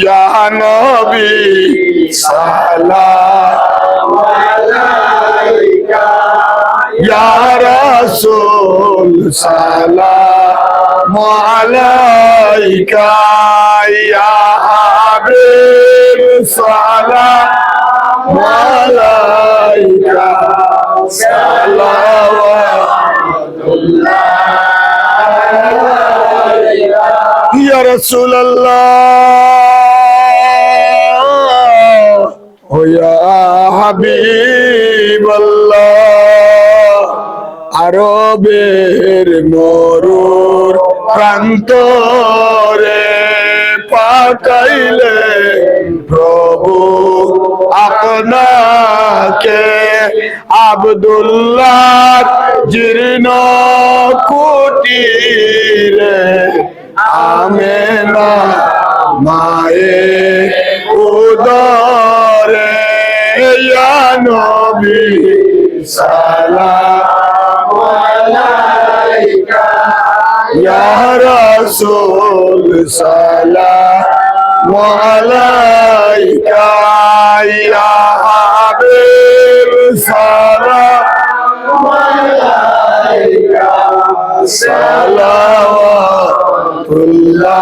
ইয়া নবী সালাম আলাইকা ইয়া রাসূল সালাম আলাইকা ইয়া হাবিব সালাম আলাইকা সালাওয়াতুল্লাহ ইয়া রাসূলুল্লাহ ও ইয়া হাবিবাল্লাহ আরবের মরুর প্রান্তরে পাঠাইলে প্রভু আপনাকে আব্দুল্লাহ জীর্ণ কুটিরে আমেনা মায়ের উদরে ইয়া নবী সালাম আলাইকা ইয়া রাসূল সালাম আলাইকা ইয়া হাবিব সালাম আলাইকা সালাওয়াতুল্লাহ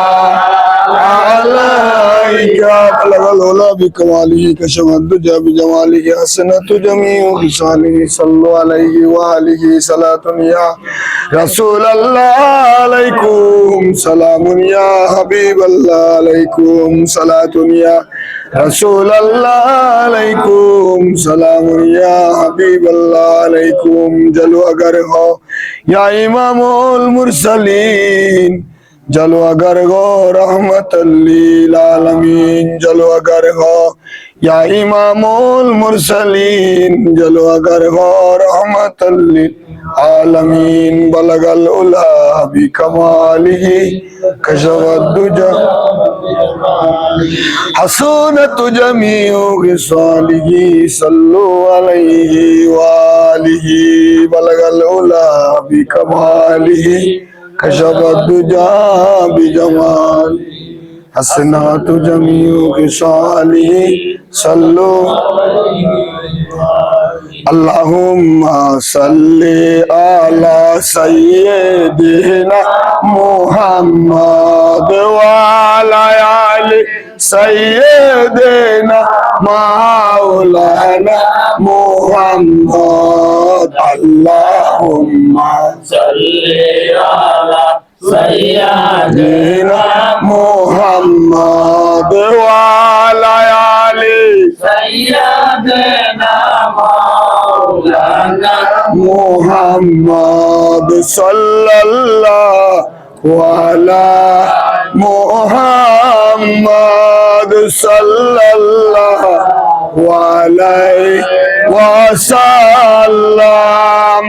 আলাইকা বলগল ওলা বিকমালিহি কশমদ জাবি জামালিহি হাসনাতু জামিউ বিসালিহি সাল্লু আলাইহি ওয়া আলিহি সালাতুন ইয়া রাসূলুল্লাহ আলাইকুম সালামুন ইয়া হাবিবাল্লাহ আলাইকুম সালাতুন ইয়া রাসূলুল্লাহ আলাইকুম সালামুন ইয়া হাবিবাল্লাহ আলাইকুম জলো अगर हो या इमामुल मुरसलीन जलो अगर हो रहमतल लिल आलमीन जलो अगर हो या इमामुल मुरसलीन जलो अगर हो रहमतल लिल आलमीन बलगल उला बिकमालिही कशवद दुजा हसूनतु जमीउ गिसालिही सल्लु अलैहि वालिही बलगल उला बिकमालिही कशवद दुजा बिजमाल हसनातु जमीउ गिसालिही सल्लु अल्लाहुम्मा सल्ली अला सय्यिदिना मुहम्मद व अला आलि सय्यिदिना मौलाना मुहम्मद अल्लाहुम्मा सल्ली अला सय्यिदिना मुहम्मद व अला आलि सय्यिदिना मुहम्मद सल्लल्लाहु अला मुहम्मद सल्लल्लाहु अलैहि वसल्लम।